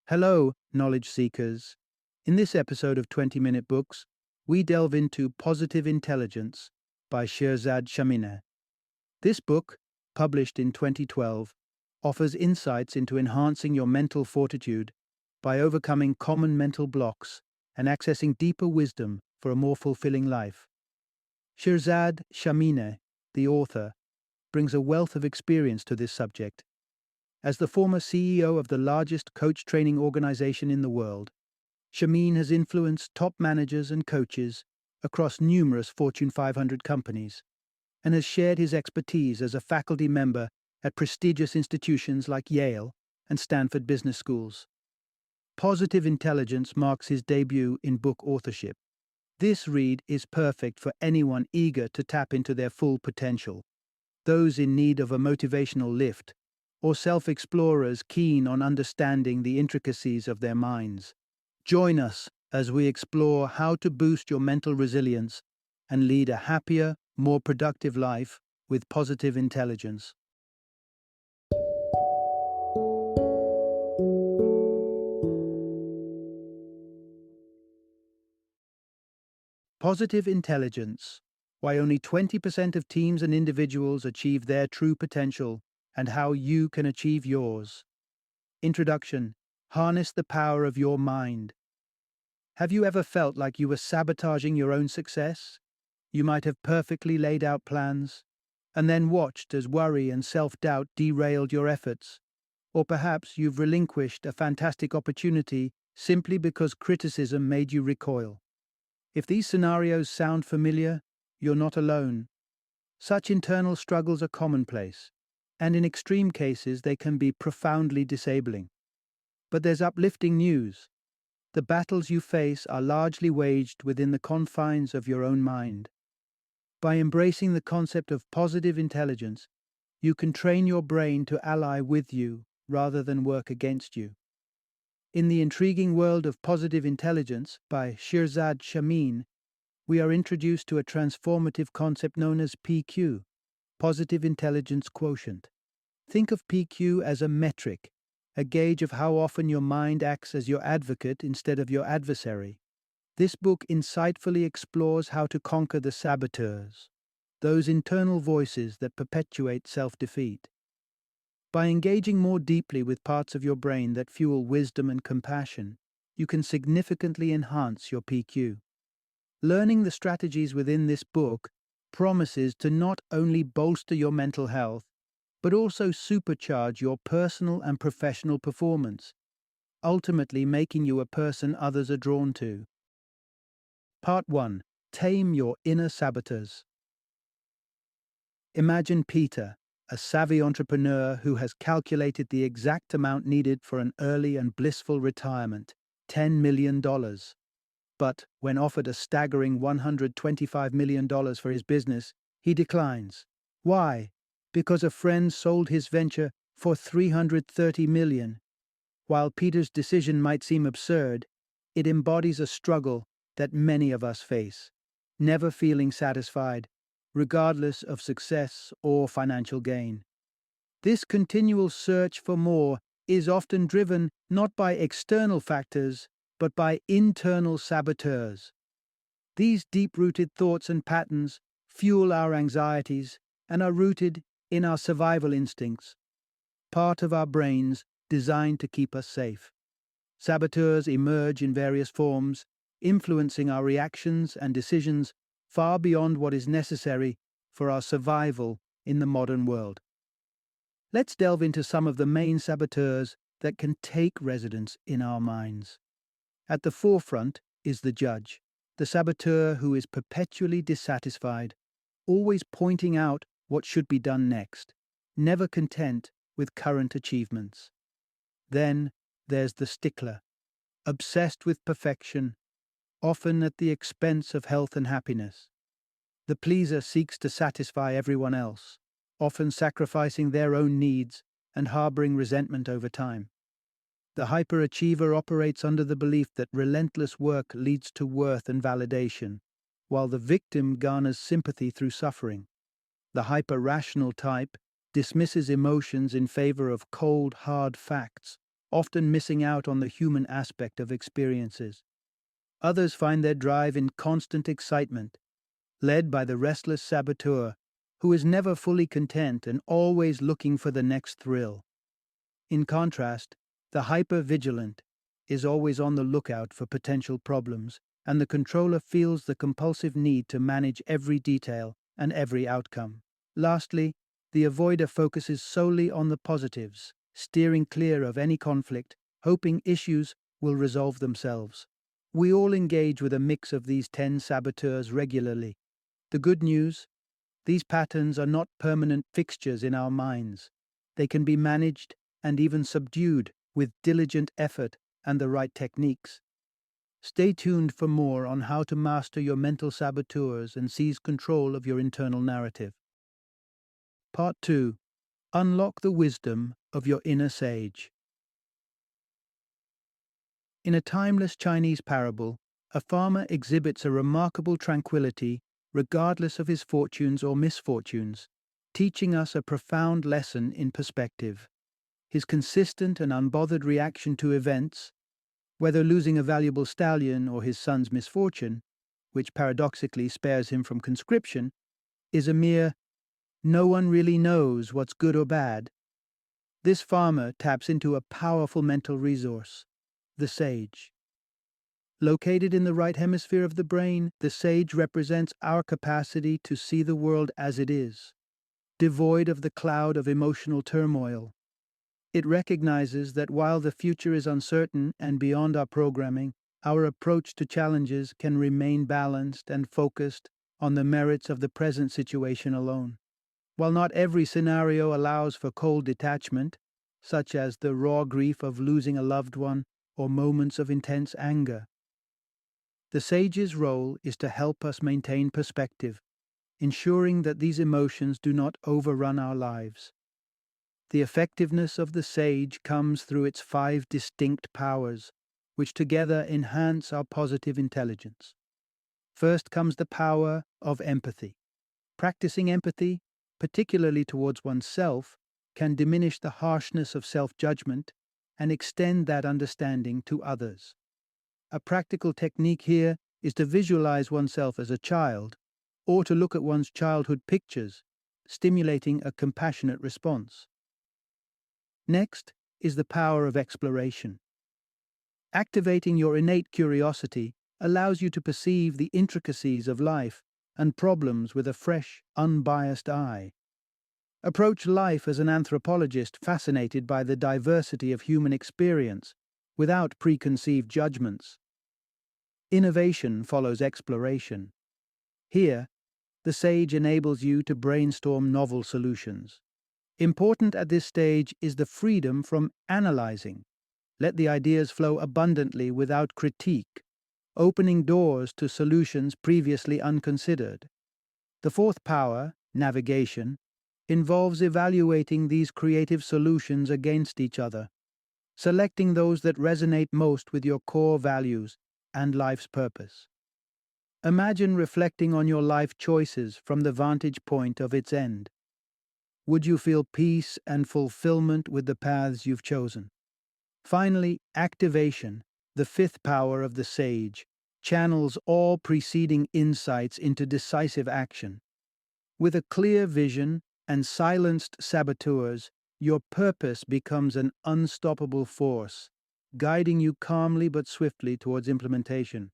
Hello, knowledge seekers. In this episode of 20-Minute Books, we delve into Positive Intelligence by Shirzad Chamine. This book, published in 2012, offers insights into enhancing your mental fortitude by overcoming common mental blocks and accessing deeper wisdom for a more fulfilling life. Shirzad Chamine, the author, brings a wealth of experience to this subject. As the former CEO of the largest coach training organization in the world, Chamine has influenced top managers and coaches across numerous Fortune 500 companies and has shared his expertise as a faculty member at prestigious institutions like Yale and Stanford Business Schools. Positive Intelligence marks his debut in book authorship. This read is perfect for anyone eager to tap into their full potential, those in need of a motivational lift, or self-explorers keen on understanding the intricacies of their minds. Join us as we explore how to boost your mental resilience and lead a happier, more productive life with positive intelligence. Positive Intelligence: Why only 20% of teams and individuals achieve their true potential and how you can achieve yours. Introduction: Harness the power of your mind. Have you ever felt like you were sabotaging your own success? You might have perfectly laid out plans, and then watched as worry and self-doubt derailed your efforts. Or perhaps you've relinquished a fantastic opportunity simply because criticism made you recoil. If these scenarios sound familiar, you're not alone. Such internal struggles are commonplace, and in extreme cases they can be profoundly disabling. But there's uplifting news. The battles you face are largely waged within the confines of your own mind. By embracing the concept of positive intelligence, you can train your brain to ally with you rather than work against you. In the intriguing world of positive intelligence by Shirzad Chamine, we are introduced to a transformative concept known as PQ, Positive Intelligence Quotient. Think of PQ as a metric, a gauge of how often your mind acts as your advocate instead of your adversary. This book insightfully explores how to conquer the saboteurs, those internal voices that perpetuate self-defeat. By engaging more deeply with parts of your brain that fuel wisdom and compassion, you can significantly enhance your PQ. Learning the strategies within this book promises to not only bolster your mental health, but also supercharge your personal and professional performance, ultimately making you a person others are drawn to. Part 1. Tame your inner saboteurs. Imagine Peter, a savvy entrepreneur who has calculated the exact amount needed for an early and blissful retirement, $10 million. But when offered a staggering $125 million for his business, he declines. Why? Because a friend sold his venture for $330 million. While Peter's decision might seem absurd, it embodies a struggle that many of us face, never feeling satisfied, regardless of success or financial gain. This continual search for more is often driven not by external factors, but by internal saboteurs. These deep-rooted thoughts and patterns fuel our anxieties and are rooted in our survival instincts, part of our brains designed to keep us safe. Saboteurs emerge in various forms, influencing our reactions and decisions far beyond what is necessary for our survival in the modern world. Let's delve into some of the main saboteurs that can take residence in our minds. At the forefront is the judge, the saboteur who is perpetually dissatisfied, always pointing out what should be done next, never content with current achievements. Then there's the stickler, obsessed with perfection, often at the expense of health and happiness. The pleaser seeks to satisfy everyone else, often sacrificing their own needs and harboring resentment over time. The hyperachiever operates under the belief that relentless work leads to worth and validation, while the victim garners sympathy through suffering. The hyper-rational type dismisses emotions in favor of cold, hard facts, often missing out on the human aspect of experiences. Others find their drive in constant excitement, led by the restless saboteur who is never fully content and always looking for the next thrill. In contrast, the hyper-vigilant is always on the lookout for potential problems, and the controller feels the compulsive need to manage every detail and every outcome. Lastly, the avoider focuses solely on the positives, steering clear of any conflict, hoping issues will resolve themselves. We all engage with a mix of these 10 saboteurs regularly. The good news: these patterns are not permanent fixtures in our minds. They can be managed and even subdued with diligent effort and the right techniques. Stay tuned for more on how to master your mental saboteurs and seize control of your internal narrative. Part 2. Unlock the wisdom of your inner sage. In a timeless Chinese parable, a farmer exhibits a remarkable tranquility regardless of his fortunes or misfortunes, teaching us a profound lesson in perspective. His consistent and unbothered reaction to events, whether losing a valuable stallion or his son's misfortune, which paradoxically spares him from conscription, is a mere "no one really knows what's good or bad." This farmer taps into a powerful mental resource: the sage. Located in the right hemisphere of the brain, the sage represents our capacity to see the world as it is, devoid of the cloud of emotional turmoil. It recognizes that while the future is uncertain and beyond our programming, our approach to challenges can remain balanced and focused on the merits of the present situation alone. While not every scenario allows for cold detachment, such as the raw grief of losing a loved one or moments of intense anger, the sage's role is to help us maintain perspective, ensuring that these emotions do not overrun our lives. The effectiveness of the sage comes through its 5 distinct powers, which together enhance our positive intelligence. First comes the power of empathy. Practicing empathy, particularly towards oneself, can diminish the harshness of self-judgment and extend that understanding to others. A practical technique here is to visualize oneself as a child, or to look at one's childhood pictures, stimulating a compassionate response. Next is the power of exploration. Activating your innate curiosity allows you to perceive the intricacies of life and problems with a fresh, unbiased eye. Approach life as an anthropologist fascinated by the diversity of human experience, without preconceived judgments. Innovation follows exploration. Here, the sage enables you to brainstorm novel solutions. Important at this stage is the freedom from analyzing. Let the ideas flow abundantly without critique, opening doors to solutions previously unconsidered. The fourth power, navigation, involves evaluating these creative solutions against each other, selecting those that resonate most with your core values and life's purpose. Imagine reflecting on your life choices from the vantage point of its end. Would you feel peace and fulfillment with the paths you've chosen? Finally, activation, the 5th power of the sage, channels all preceding insights into decisive action. With a clear vision and silenced saboteurs, your purpose becomes an unstoppable force, guiding you calmly but swiftly towards implementation.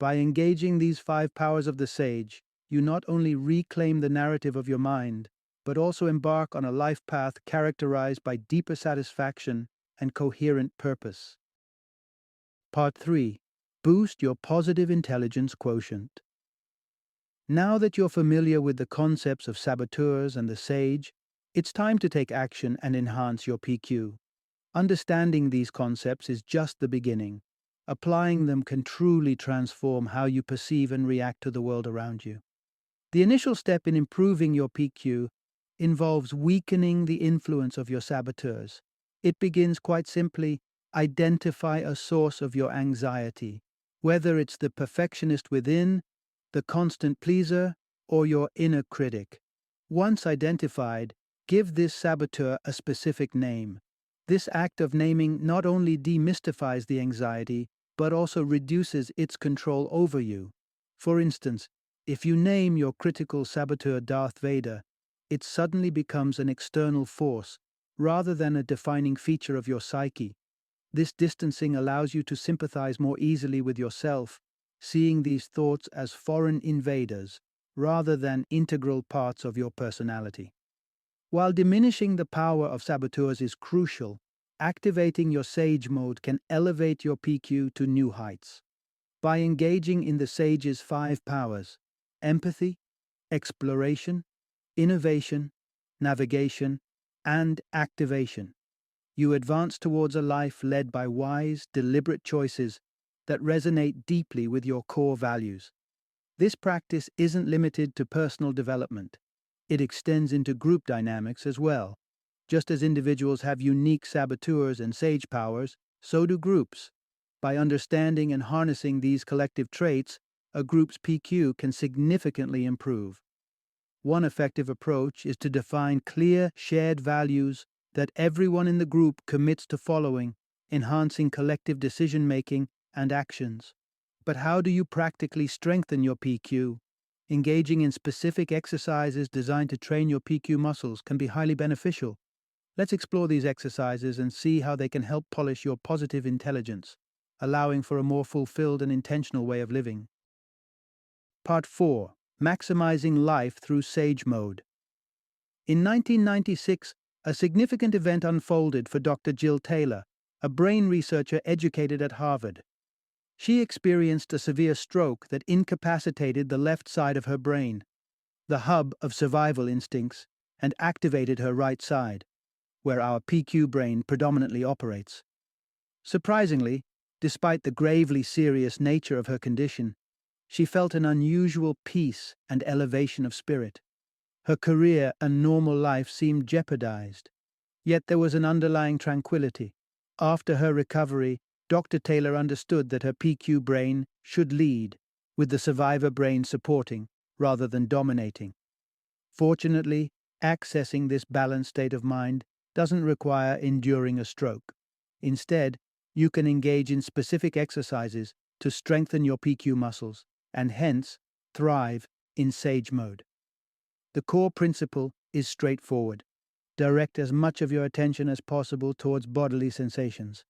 By engaging these 5 powers of the sage, you not only reclaim the narrative of your mind, but also embark on a life path characterized by deeper satisfaction and coherent purpose. Part 3. Boost your positive intelligence quotient. Now that you're familiar with the concepts of saboteurs and the sage, it's time to take action and enhance your PQ. Understanding these concepts is just the beginning. Applying them can truly transform how you perceive and react to the world around you. The initial step in improving your PQ involves weakening the influence of your saboteurs. It begins quite simply: identify a source of your anxiety, whether it's the perfectionist within, the constant pleaser, or your inner critic. Once identified, give this saboteur a specific name. This act of naming not only demystifies the anxiety, but also reduces its control over you. For instance, if you name your critical saboteur Darth Vader, it suddenly becomes an external force, rather than a defining feature of your psyche. This distancing allows you to sympathize more easily with yourself, seeing these thoughts as foreign invaders, rather than integral parts of your personality. While diminishing the power of saboteurs is crucial, activating your Sage mode can elevate your PQ to new heights. By engaging in the Sage's 5 powers: empathy, exploration, innovation, navigation, and activation, you advance towards a life led by wise, deliberate choices that resonate deeply with your core values. This practice isn't limited to personal development. It extends into group dynamics as well. Just as individuals have unique saboteurs and sage powers, so do groups. By understanding and harnessing these collective traits, a group's PQ can significantly improve. One effective approach is to define clear, shared values that everyone in the group commits to following, enhancing collective decision-making and actions. But how do you practically strengthen your PQ? Engaging in specific exercises designed to train your PQ muscles can be highly beneficial. Let's explore these exercises and see how they can help polish your positive intelligence, allowing for a more fulfilled and intentional way of living. Part 4. Maximizing life through Sage mode. In 1996, a significant event unfolded for Dr. Jill Taylor, a brain researcher educated at Harvard. She experienced a severe stroke that incapacitated the left side of her brain, the hub of survival instincts, and activated her right side, where our PQ brain predominantly operates. Surprisingly, despite the gravely serious nature of her condition, she felt an unusual peace and elevation of spirit. Her career and normal life seemed jeopardized. Yet there was an underlying tranquility. After her recovery, Dr. Taylor understood that her PQ brain should lead, with the survivor brain supporting, rather than dominating. Fortunately, accessing this balanced state of mind doesn't require enduring a stroke. Instead, you can engage in specific exercises to strengthen your PQ muscles, and hence, thrive in Sage mode. The core principle is straightforward. Direct as much of your attention as possible towards bodily sensations.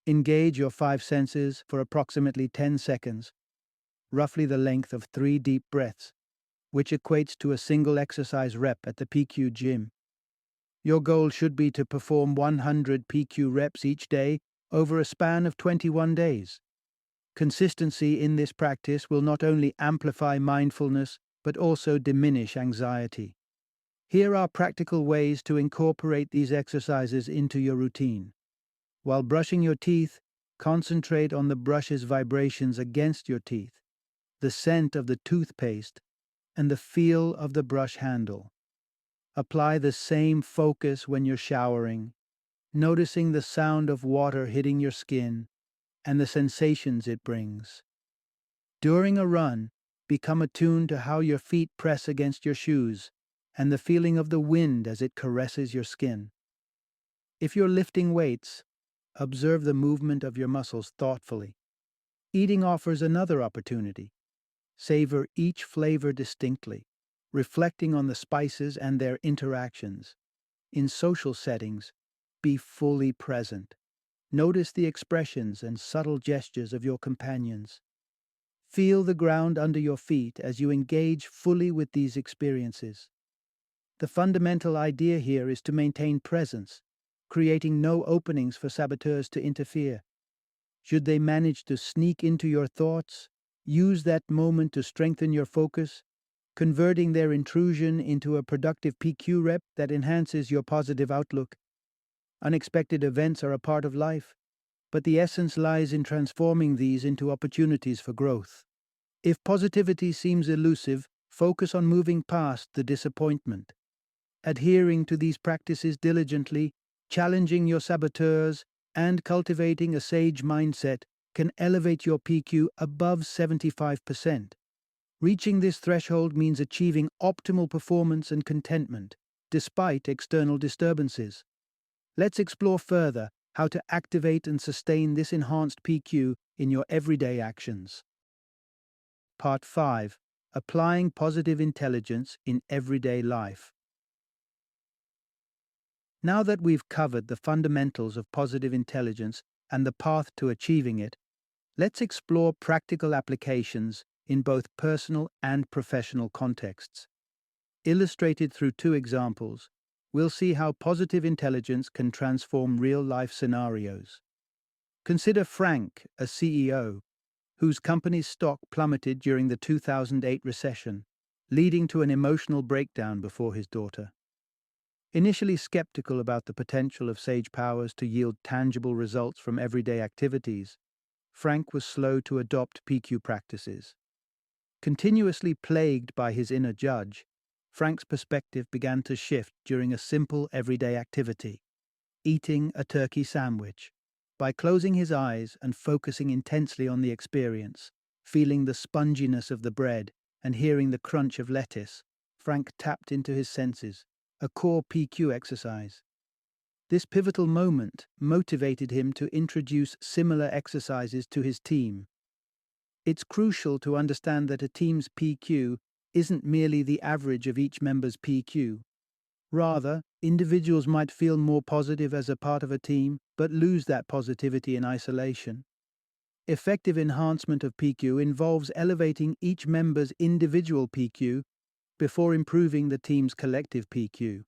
Engage your 5 senses for approximately 10 seconds, roughly the length of 3 deep breaths, which equates to a single exercise rep at the PQ gym. Your goal should be to perform 100 PQ reps each day over a span of 21 days. Consistency in this practice will not only amplify mindfulness, but also diminish anxiety. Here are practical ways to incorporate these exercises into your routine. While brushing your teeth, concentrate on the brush's vibrations against your teeth, the scent of the toothpaste, and the feel of the brush handle. Apply the same focus when you're showering, noticing the sound of water hitting your skin and the sensations it brings. During a run, become attuned to how your feet press against your shoes and the feeling of the wind as it caresses your skin. If you're lifting weights, observe the movement of your muscles thoughtfully. Eating offers another opportunity. Savor each flavor distinctly, reflecting on the spices and their interactions. In social settings, be fully present. Notice the expressions and subtle gestures of your companions. Feel the ground under your feet as you engage fully with these experiences. The fundamental idea here is to maintain presence, creating no openings for saboteurs to interfere. Should they manage to sneak into your thoughts, use that moment to strengthen your focus, converting their intrusion into a productive PQ rep that enhances your positive outlook. Unexpected events are a part of life, but the essence lies in transforming these into opportunities for growth. If positivity seems elusive, focus on moving past the disappointment. Adhering to these practices diligently, challenging your saboteurs, and cultivating a sage mindset can elevate your PQ above 75%. Reaching this threshold means achieving optimal performance and contentment, despite external disturbances. Let's explore further how to activate and sustain this enhanced PQ in your everyday actions. Part 5. Applying positive intelligence in everyday life. Now that we've covered the fundamentals of positive intelligence and the path to achieving it, let's explore practical applications in both personal and professional contexts. Illustrated through two examples, we'll see how positive intelligence can transform real-life scenarios. Consider Frank, a CEO, whose company's stock plummeted during the 2008 recession, leading to an emotional breakdown before his daughter. Initially skeptical about the potential of Sage Powers to yield tangible results from everyday activities, Frank was slow to adopt PQ practices. Continuously plagued by his inner judge, Frank's perspective began to shift during a simple everyday activity: eating a turkey sandwich. By closing his eyes and focusing intensely on the experience, feeling the sponginess of the bread and hearing the crunch of lettuce, Frank tapped into his senses, a core PQ exercise. This pivotal moment motivated him to introduce similar exercises to his team. It's crucial to understand that a team's PQ isn't merely the average of each member's PQ. Rather, individuals might feel more positive as a part of a team, but lose that positivity in isolation. Effective enhancement of PQ involves elevating each member's individual PQ before improving the team's collective PQ.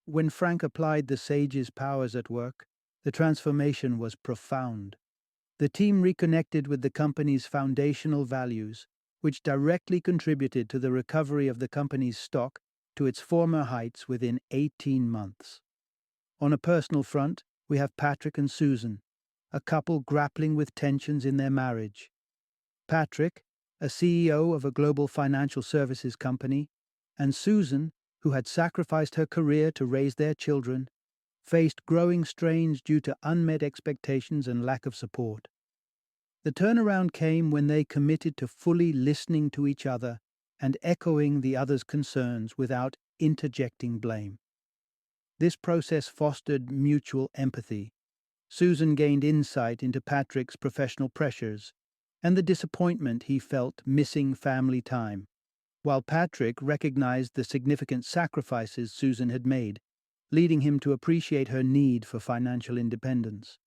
When Frank applied the Sage's powers at work, the transformation was profound. The team reconnected with the company's foundational values, which directly contributed to the recovery of the company's stock to its former heights within 18 months. On a personal front, we have Patrick and Susan, a couple grappling with tensions in their marriage. Patrick, a CEO of a global financial services company, and Susan, who had sacrificed her career to raise their children, faced growing strains due to unmet expectations and lack of support. The turnaround came when they committed to fully listening to each other and echoing the other's concerns without interjecting blame. This process fostered mutual empathy. Susan gained insight into Patrick's professional pressures and the disappointment he felt missing family time, while Patrick recognized the significant sacrifices Susan had made, leading him to appreciate her need for financial independence.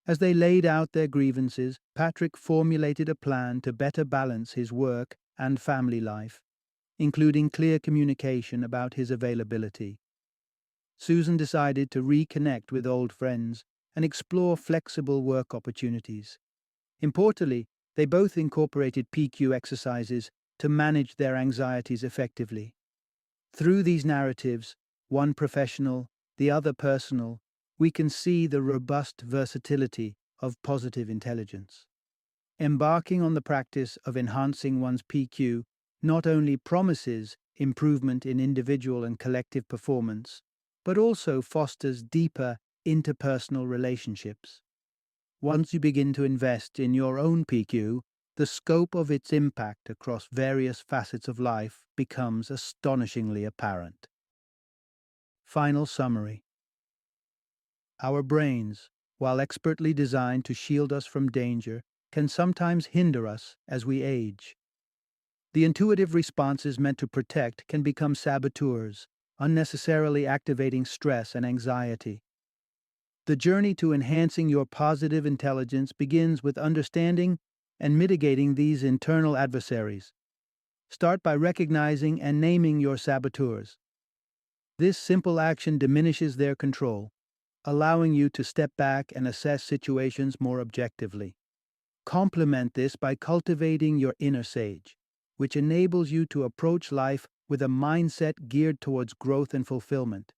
As they laid out their grievances, Patrick formulated a plan to better balance his work and family life, including clear communication about his availability. Susan decided to reconnect with old friends and explore flexible work opportunities. Importantly, they both incorporated PQ exercises to manage their anxieties effectively. Through these narratives, one professional, the other personal, we can see the robust versatility of positive intelligence. Embarking on the practice of enhancing one's PQ not only promises improvement in individual and collective performance, but also fosters deeper interpersonal relationships. Once you begin to invest in your own PQ, the scope of its impact across various facets of life becomes astonishingly apparent. Final summary. Our brains, while expertly designed to shield us from danger, can sometimes hinder us as we age. The intuitive responses meant to protect can become saboteurs, unnecessarily activating stress and anxiety. The journey to enhancing your positive intelligence begins with understanding and mitigating these internal adversaries. Start by recognizing and naming your saboteurs. This simple action diminishes their control, allowing you to step back and assess situations more objectively. Complement this by cultivating your inner sage, which enables you to approach life with a mindset geared towards growth and fulfillment.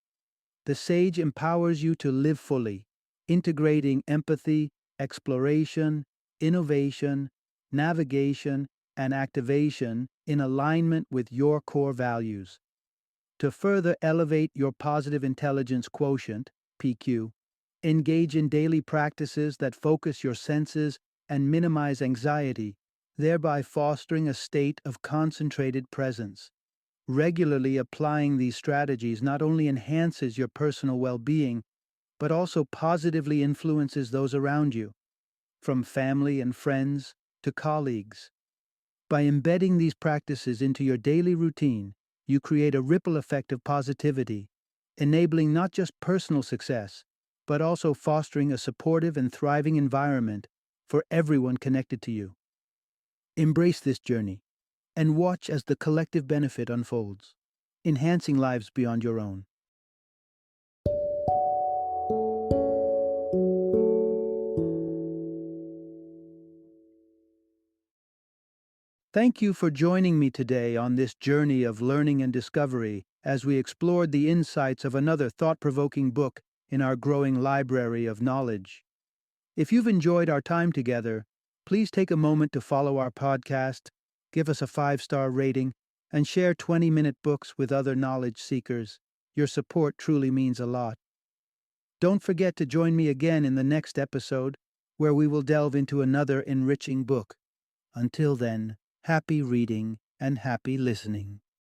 The sage empowers you to live fully, integrating empathy, exploration, innovation, navigation, and activation in alignment with your core values. To further elevate your positive intelligence quotient, PQ, engage in daily practices that focus your senses and minimize anxiety, thereby fostering a state of concentrated presence. Regularly applying these strategies not only enhances your personal well-being, but also positively influences those around you, from family and friends to colleagues. By embedding these practices into your daily routine, you create a ripple effect of positivity, enabling not just personal success, but also fostering a supportive and thriving environment for everyone connected to you. Embrace this journey and watch as the collective benefit unfolds, enhancing lives beyond your own. Thank you for joining me today on this journey of learning and discovery as we explored the insights of another thought-provoking book in our growing library of knowledge. If you've enjoyed our time together, please take a moment to follow our podcast, give us a 5-star rating, and share 20-minute books with other knowledge seekers. Your support truly means a lot. Don't forget to join me again in the next episode, where we will delve into another enriching book. Until then, happy reading and happy listening.